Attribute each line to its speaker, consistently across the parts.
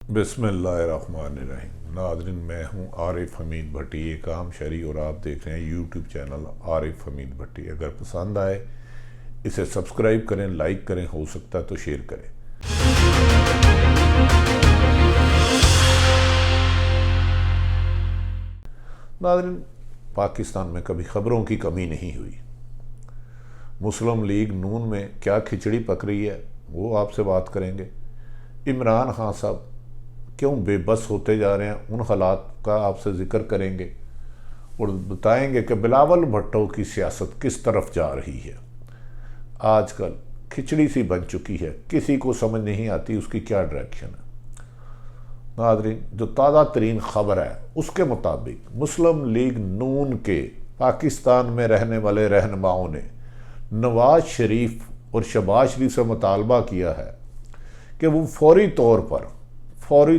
Speaker 1: बिस्मिल्लाहिर्रहमानिर्रहीम। नाज़रीन, मैं हूं आरिफ हमीद भट्टी, एक आम शहरी, और आप देख रहे हैं यूट्यूब चैनल आरिफ हमीद भट्टी। अगर पसंद आए इसे सब्सक्राइब करें, लाइक करें, हो सकता है तो शेयर करें। नाज़रीन, पाकिस्तान में कभी खबरों की कमी नहीं हुई। मुस्लिम लीग नून में क्या खिचड़ी पक रही है वो आपसे बात करेंगे। इमरान खान साहब क्यों बेबस होते जा रहे हैं, उन हालात का आपसे जिक्र करेंगे और बताएंगे कि बिलावल भुट्टो की सियासत किस तरफ जा रही है। आजकल खिचड़ी सी बन चुकी है, किसी को समझ नहीं आती उसकी क्या डायरेक्शन है। नाज़रीन, जो ताज़ा तरीन खबर है उसके मुताबिक मुस्लिम लीग नून के पाकिस्तान में रहने वाले रहनुमाओं ने नवाज शरीफ और शहबाज शरीफ से मुतालबा किया है कि वो फौरी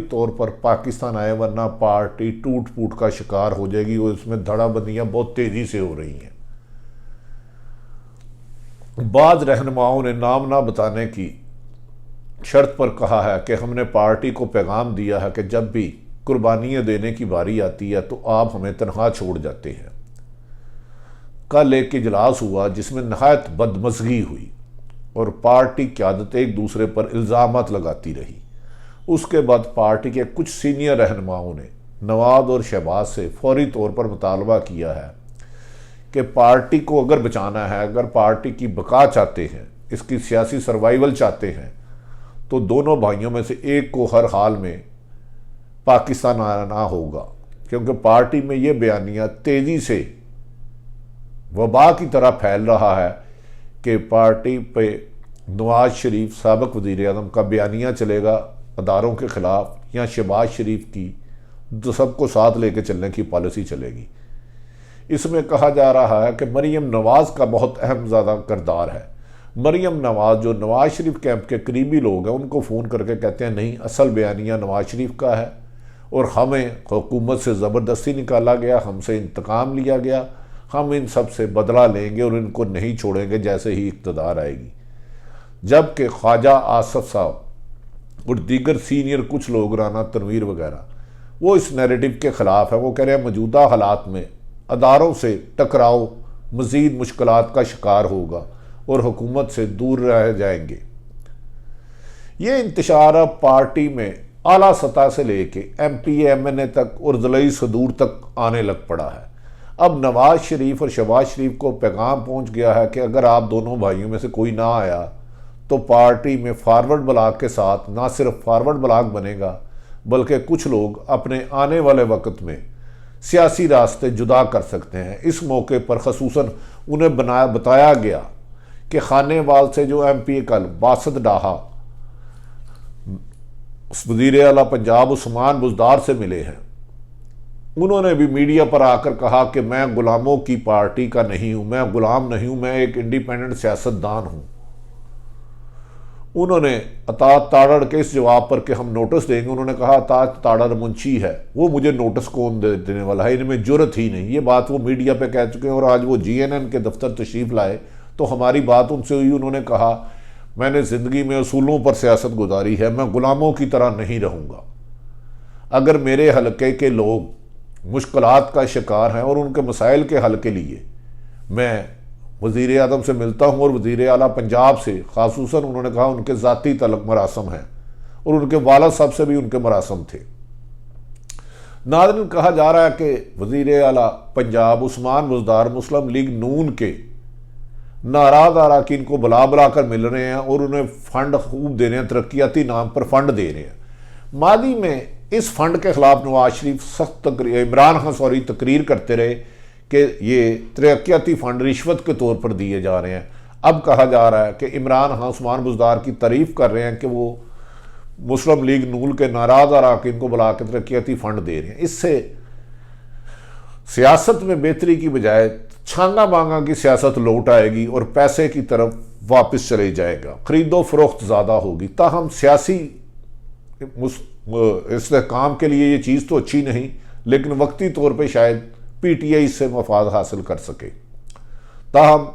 Speaker 1: तौर पर पाकिस्तान आए, वरना पार्टी टूट फूट का शिकार हो जाएगी और इसमें धड़ाबंदियां बहुत तेजी से हो रही हैं। बाज़ रहनुमाओं ने नाम ना बताने की शर्त पर कहा है कि हमने पार्टी को पैगाम दिया है कि जब भी कुर्बानियां देने की बारी आती है तो आप हमें तनहा छोड़ जाते हैं। कल एक इजलास हुआ जिसमें नहायत बदमज़गी हुई और पार्टी क़यादत एक दूसरे पर इल्ज़ामात लगाती रही। उसके बाद पार्टी के कुछ सीनियर रहनुमाओं ने नवाज और शहबाज से फौरी तौर पर मुतालबा किया है कि पार्टी को अगर बचाना है, अगर पार्टी की बका चाहते हैं, इसकी सियासी सर्वाइवल चाहते हैं, तो दोनों भाइयों में से एक को हर हाल में पाकिस्तान आना होगा, क्योंकि पार्टी में ये बयानियाँ तेज़ी से वबा की तरह फैल रहा है कि पार्टी पे नवाज शरीफ साबिक़ वज़ीर आज़म का बयानिया चलेगा अदारों के ख़िलाफ़, या शहबाज शरीफ की जो सबको साथ लेके चलने की पॉलिसी चलेगी। इसमें कहा जा रहा है कि मरीम नवाज़ का बहुत अहम ज़्यादा किरदार है। मरीम नवाज़ जो नवाज शरीफ कैंप के करीबी लोग हैं उनको फ़ोन करके कहते हैं नहीं, असल बयानिया नवाज शरीफ का है और हमें हुकूमत से ज़बरदस्ती निकाला गया, हमसे इंतकाम लिया गया, हम इन सब से बदला लेंगे और इनको नहीं छोड़ेंगे जैसे ही इक़्तिदार आएगी। जबकि ख्वाजा आसफ साहब और दीगर सीनियर कुछ लोग, राना तनवीर वगैरह, वो इस नैरेटिव के ख़िलाफ़ है। वो कह रहे हैं मौजूदा हालात में अदारों से टकराव मज़ीद मुश्किलात का शिकार होगा और हुकूमत से दूर रह जाएंगे। ये इंतशार अब पार्टी में आला सतह से लेके MP MNA तक और ज़िलाई सदूर तक आने लग पड़ा है। अब नवाज शरीफ और शहबाज शरीफ को पैगाम पहुंच गया है कि अगर आप दोनों भाइयों में से कोई ना आया तो पार्टी में फॉरवर्ड ब्लॉक के साथ ना सिर्फ फॉरवर्ड ब्लॉक बनेगा, बल्कि कुछ लोग अपने आने वाले वक्त में सियासी रास्ते जुदा कर सकते हैं। इस मौके पर खसूसन उन्हें बताया गया कि खानेवाल से जो MP कल बासत डाहा वज़ीर आला पंजाब उस्मान बुज़दार से मिले हैं, उन्होंने भी मीडिया पर आकर कहा कि मैं गुलामों की पार्टी का नहीं हूं, मैं गुलाम नहीं हूं, मैं एक इंडिपेंडेंट सियासतदान हूं। उन्होंने अतात ताड़ड़ के इस जवाब पर कि हम नोटिस देंगे, उन्होंने कहा अतात ताड़ड़ मुंशी है, वो मुझे नोटिस कौन देने वाला है, इनमें जुर्रत ही नहीं। ये बात वो मीडिया पे कह चुके हैं और आज वो GNN के दफ्तर तशरीफ़ लाए तो हमारी बात उनसे हुई। उन्होंने कहा मैंने ज़िंदगी में असूलों पर सियासत गुजारी है, मैं गुलामों की तरह नहीं रहूँगा। अगर मेरे हलके के लोग मुश्किलात का शिकार हैं और उनके मसाइल के हल के लिए मैं वज़ीर आज़म से मिलता हूँ और वज़ीर आला पंजाब से, खासूसन उन्होंने कहा उनके ज़ाती तलक मरासम हैं और उनके वालिद साहब से भी उनके मरासम थे। नाज़रीन, कहा जा रहा है कि वज़ीर आला पंजाब उस्मान बुज़दार मुस्लिम लीग नून के नाराज़ अरकान को बुला कर मिल रहे हैं और उन्हें फ़ंड खूब दे रहे हैं, तरक्याती नाम पर फ़ंड दे रहे हैं। मादी में इस फंड के ख़िलाफ़ नवाज शरीफ सख्त इमरान खान तकरीर करते रहे कि ये तरक्याती फ़ंड रिश्वत के तौर पर दिए जा रहे हैं। अब कहा जा रहा है कि इमरान खान उस्मान बुज़दार की तारीफ़ कर रहे हैं कि वो मुस्लिम लीग नून के नाराज़ अरकान को बुला के तरक्याती फ़ंड दे रहे हैं। इससे सियासत में बेहतरी की बजाय छांगा मांगा की सियासत लौट आएगी और पैसे की तरफ वापस चले जाएगा, खरीदो फरोख्त ज़्यादा होगी। ताहम सियासी इस्तेहकाम के लिए ये चीज़ तो अच्छी नहीं, लेकिन वक्ती तौर पे शायद PTI इससे मफाद हासिल कर सके। ताहम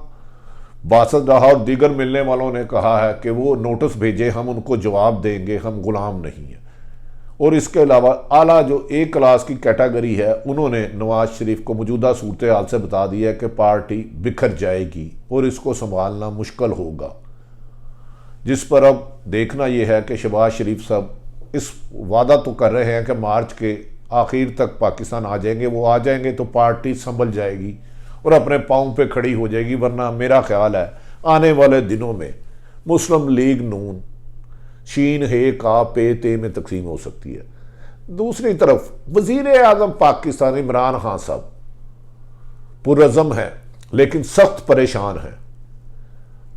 Speaker 1: बासत डाहा और दीगर मिलने वालों ने कहा है कि वो नोटिस भेजे, हम उनको जवाब देंगे, हम गुलाम नहीं हैं। और इसके अलावा आला जो ए क्लास की कैटेगरी है, उन्होंने नवाज शरीफ को मौजूदा सूरत हाल से बता दिया है कि पार्टी बिखर जाएगी और इसको संभालना मुश्किल होगा। जिस पर अब देखना यह है कि शहबाज शरीफ साहब इस वादा तो कर रहे हैं कि मार्च के आखिर तक पाकिस्तान आ जाएंगे, वो आ जाएंगे तो पार्टी संभल जाएगी और अपने पाँव पे खड़ी हो जाएगी, वरना मेरा ख्याल है आने वाले दिनों में मुस्लिम लीग नून शीन हे का पे ते में तकसीम हो सकती है। दूसरी तरफ वजीर आजम पाकिस्तान इमरान खान साहब पुरज़म है लेकिन सख्त परेशान है।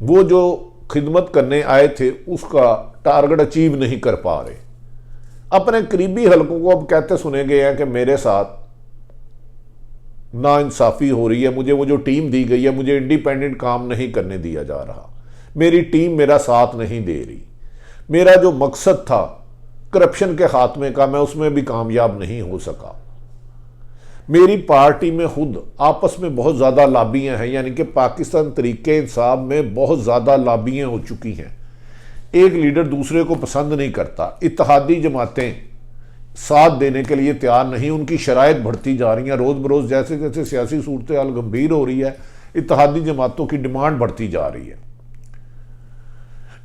Speaker 1: वो जो खिदमत करने आए थे उसका टारगेट अचीव नहीं कर पा रहे। अपने करीबी हलकों को अब कहते सुने गए हैं कि मेरे साथ नाइंसाफ़ी हो रही है, मुझे वो जो टीम दी गई है, मुझे इंडिपेंडेंट काम नहीं करने दिया जा रहा, मेरी टीम मेरा साथ नहीं दे रही, मेरा जो मकसद था करप्शन के खात्मे का मैं उसमें भी कामयाब नहीं हो सका, मेरी पार्टी में खुद आपस में बहुत ज़्यादा लाबियाँ हैं, यानी कि पाकिस्तान तरीके इंसाफ में बहुत ज़्यादा लाबियाँ हो चुकी हैं, एक लीडर दूसरे को पसंद नहीं करता, इत्तेहादी जमातें साथ देने के लिए तैयार नहीं, उनकी शराइत बढ़ती जा रही हैं, रोज़ बरोज़ जैसे जैसे सियासी सूरत हाल गंभीर हो रही है इत्तेहादी जमातों की डिमांड बढ़ती जा रही है।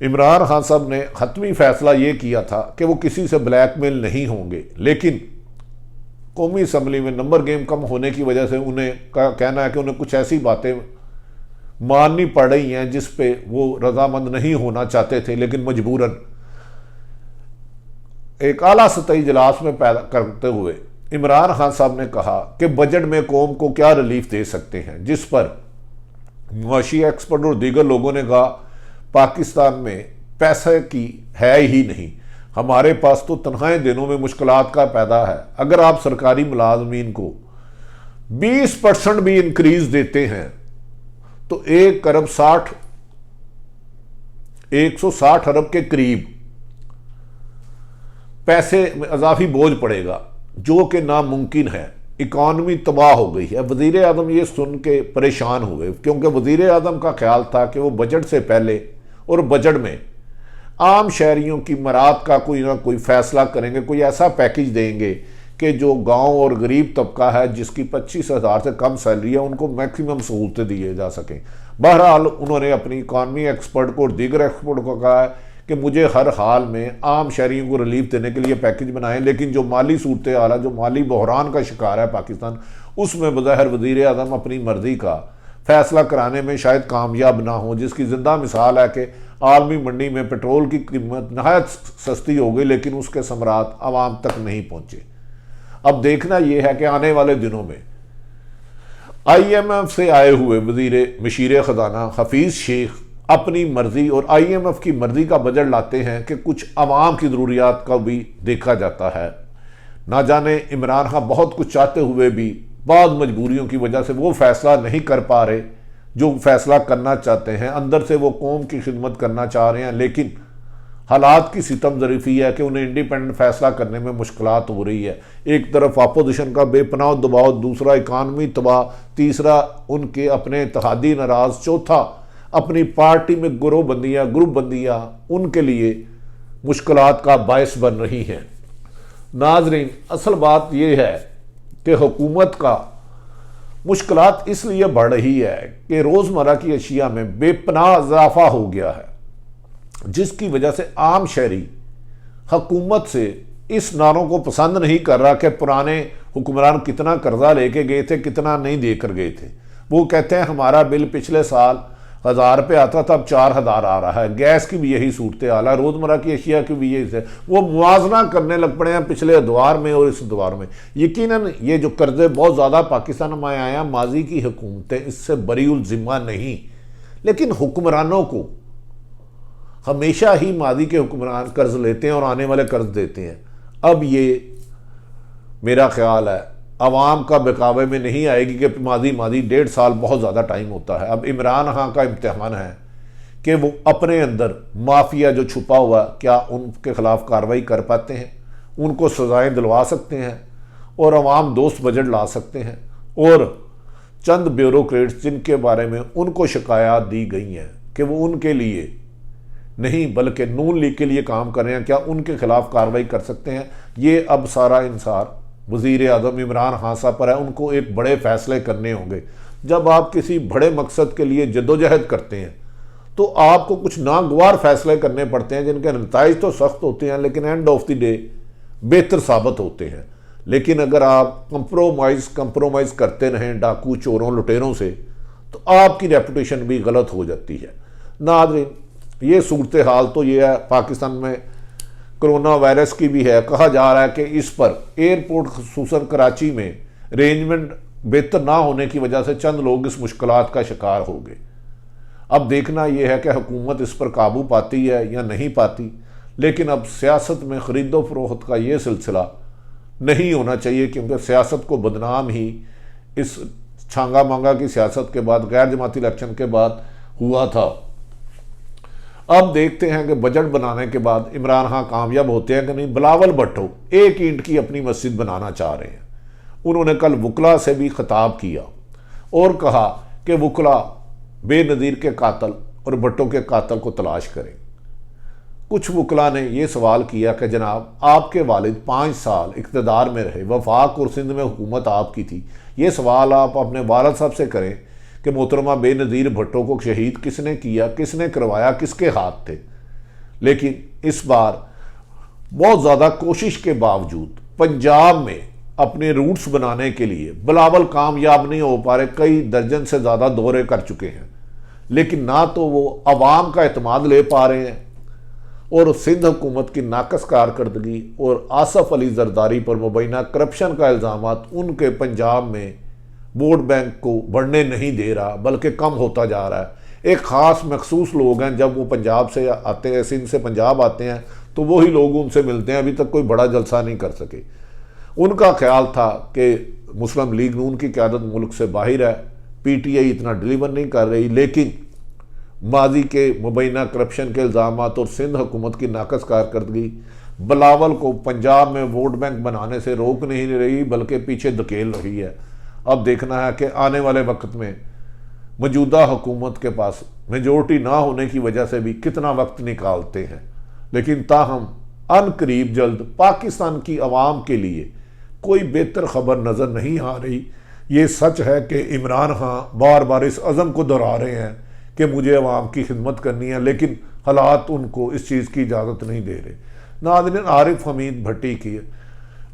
Speaker 1: इमरान खान साहब ने हतमी फैसला ये किया था कि वो किसी से ब्लैकमेल नहीं होंगे, लेकिन कौमी असम्बली में नंबर गेम कम होने की वजह से उन्हें कहना है कि उन्हें कुछ ऐसी बातें माननी पड़ रही हैं जिस पे वो रजामंद नहीं होना चाहते थे, लेकिन मजबूरन एक आला सतही इजलास में पैदा करते हुए इमरान खान साहब ने कहा कि बजट में कौम को क्या रिलीफ दे सकते हैं, जिस पर मुआशी एक्सपर्ट और दीगर लोगों ने कहा पाकिस्तान में पैसे की है ही नहीं, हमारे पास तो तनख्वाहें दिनों में मुश्किलात का पैदा है, अगर आप सरकारी मुलाजमीन को 20% भी इंक्रीज देते हैं तो 160 अरब के करीब पैसे में इजाफी बोझ पड़ेगा, जो कि नामुमकिन है, इकॉनमी तबाह हो गई है। वज़ीर आज़म ये सुन के परेशान हुए, क्योंकि वज़ीर आज़म का ख्याल था कि वो बजट से पहले और बजट में आम शहरियों की मराद का कोई ना कोई फैसला करेंगे, कोई ऐसा पैकेज देंगे कि जो गांव और गरीब तबका है जिसकी 25,000 से कम सैलरी है उनको मैक्सिमम सहूलतें दिए जा सकें। बहरहाल उन्होंने अपनी इकॉनमी एक्सपर्ट को और दीगर एक्सपर्ट को कहा है कि मुझे हर हाल में आम शहरियों को रिलीफ देने के लिए पैकेज बनाएं, लेकिन जो माली सूरत हाल है, जो माली बहरान का शिकार है पाकिस्तान, उसमें बज़ाहिर वज़ीर आज़म अपनी मर्जी का फैसला कराने में शायद कामयाब ना हो, जिसकी जिंदा मिसाल है कि आलमी मंडी में पेट्रोल की कीमत नहायत सस्ती हो गई लेकिन उसके समरात आवाम तक नहीं पहुंचे। अब देखना यह है कि आने वाले दिनों में IMF से आए हुए वज़ीर मशीर ख़जाना हफीज़ शेख अपनी मर्जी और IMF की मर्जी का बजट लाते हैं कि कुछ आवाम की ज़रूरियात का भी देखा जाता है। ना जाने इमरान खान बहुत कुछ चाहते हुए भी बाद मजबूरियों की वजह से वो फैसला नहीं कर पा रहे जो फैसला करना चाहते हैं, अंदर से वो कौम की खिदमत करना चाह रहे हैं, लेकिन हालात की सितम ज़रीफ़ी है कि उन्हें इंडिपेंडेंट फैसला करने में मुश्किलात हो रही है। एक तरफ अपोजिशन का बेपनाह दबाव, दूसरा इकानमी तबाह, तीसरा उनके अपने इत्तेहादी नाराज़, चौथा अपनी पार्टी में गिरोहबंदियाँ ग्रुप बंदियाँ उनके लिए मुश्किलात का बायस बन रही हैं। नाजरीन, असल बात यह है कि हुकूमत का मुश्किलात इसलिए बढ़ रही है कि रोज़मर्रा की अशिया में बेपनाह इजाफा हो गया है, जिसकी वजह से आम शहरी हुकूमत से इस नारों को पसंद नहीं कर रहा कि पुराने हुक्मरान कितना कर्जा लेके गए थे, कितना नहीं देकर गए थे। वो कहते हैं हमारा बिल पिछले साल 1000 रुपये आता था, अब 4000 आ रहा है। गैस की भी यही सूरत हाल है, रोज़मर्रा की अशिया की भी यही है। वो मुआवजा करने लग पड़े हैं पिछले अदवार में और इस अदवार में। यकीनन ये जो कर्जे बहुत ज़्यादा पाकिस्तान में आए हैं, माजी की हुकूमतें इससे बरीउल ज़िम्मा नहीं, लेकिन हुक्मरानों को हमेशा ही माजी के हुक्मरान कर्ज लेते हैं और आने वाले कर्ज देते हैं। अब ये मेरा ख्याल है अवाम का बेकाबे में नहीं आएगी कि माजी 1.5 साल बहुत ज़्यादा टाइम होता है। अब इमरान खान का इम्तिहान है कि वो अपने अंदर माफिया जो छुपा हुआ, क्या उनके खिलाफ कार्रवाई कर पाते हैं, उनको सजाएं दिलवा सकते हैं और अवाम दोस्त बजट ला सकते हैं। और चंद ब्यूरोक्रेट्स जिनके बारे में उनको शिकायत दी गई हैं कि वो उनके लिए नहीं बल्कि नून लीग के लिए काम कर रहे हैं, क्या उनके खिलाफ कार्रवाई कर सकते हैं? ये अब सारा इंसार वज़ीर आज़म इमरान खान साहब पर है। उनको एक बड़े फैसले करने होंगे। जब आप किसी बड़े मकसद के लिए जद्दोजहद करते हैं तो आपको कुछ नागवार फैसले करने पड़ते हैं जिनके नतीजे तो सख्त होते हैं लेकिन एंड ऑफ द डे बेहतर साबित होते हैं। लेकिन अगर आप कंप्रोमाइज़ करते रहें डाकू चोरों लुटेरों से तो आपकी रेपुटेशन भी गलत हो जाती है। नाज़रीन, ये सूरत हाल तो ये है। पाकिस्तान में कोरोना वायरस की भी है। कहा जा रहा है कि इस पर एयरपोर्ट खुसूसन कराची में अरेंजमेंट बेहतर ना होने की वजह से चंद लोग इस मुश्किलात का शिकार हो गए। अब देखना यह है कि हुकूमत इस पर काबू पाती है या नहीं पाती। लेकिन अब सियासत में ख़रीदो फरोख्त का ये सिलसिला नहीं होना चाहिए, क्योंकि सियासत को बदनाम ही इस छांगा मांगा की सियासत के बाद, गैर जमाती इलेक्शन के बाद हुआ था। अब देखते हैं कि बजट बनाने के बाद इमरान खान कामयाब होते हैं कि नहीं। बिलावल भुट्टो 1 ईंट की अपनी मस्जिद बनाना चाह रहे हैं। उन्होंने कल वकला से भी खिताब किया और कहा कि वकला बेनज़ीर के कातल और भुट्टो के कातल को तलाश करें। कुछ वकला ने यह सवाल किया कि जनाब, आपके वालिद 5 साल इक़्तिदार में रहे, वफाक और सिंध में हुकूमत आपकी थी। ये सवाल आप अपने वालिद साहब से करें कि मोहतरमा बेनज़ीर भुट्टो को शहीद किसने किया, किसने करवाया, किसके हाथ थे। लेकिन इस बार बहुत ज़्यादा कोशिश के बावजूद पंजाब में अपने रूट्स बनाने के लिए बिलावल कामयाब नहीं हो पा रहे। कई दर्जन से ज़्यादा दौरे कर चुके हैं, लेकिन ना तो वो अवाम का एतमाद ले पा रहे हैं और सिंध हुकूमत की नाकस कारकर्दगी और आसफ अली जरदारी पर मुबैना करप्शन का इल्ज़ाम उनके पंजाब में वोट बैंक को बढ़ने नहीं दे रहा, बल्कि कम होता जा रहा है। एक ख़ास मखसूस लोग हैं, जब वो पंजाब से आते हैं, सिंध से पंजाब आते हैं, तो वही लोग उनसे मिलते हैं। अभी तक कोई बड़ा जलसा नहीं कर सके। उनका ख्याल था कि मुस्लिम लीग नून की क़यादत मुल्क से बाहर है, PTI इतना डिलीवर नहीं कर रही। लेकिन माजी के मुबैना करप्शन के इल्ज़ाम और सिंध हुकूमत की नाकस कारकर्दगी बिलावल को पंजाब में वोट बैंक बनाने से रोक नहीं रही, बल्कि पीछे धकेल रही है। अब देखना है कि आने वाले वक्त में मौजूदा हुकूमत के पास मेजॉरिटी ना होने की वजह से भी कितना वक्त निकालते हैं। लेकिन ताहम अनकरीब जल्द पाकिस्तान की आवाम के लिए कोई बेहतर खबर नज़र नहीं आ रही। ये सच है कि इमरान खान बार बार इस अज़म को दोहरा रहे हैं कि मुझे अवाम की खिदमत करनी है, लेकिन हालात उनको इस चीज़ की इजाज़त नहीं दे रहे। नाज़रीन, आरिफ हमीद भट्टी की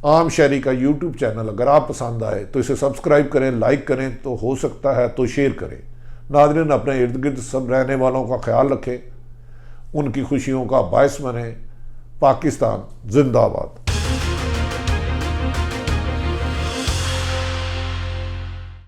Speaker 1: आम शहरी का यूट्यूब चैनल अगर आप पसंद आए तो इसे सब्सक्राइब करें, लाइक करें, तो हो सकता है तो शेयर करें। नाज़रीन, अपने इर्द गिर्द सब रहने वालों का ख्याल रखें, उनकी खुशियों का बायस बने। पाकिस्तान जिंदाबाद।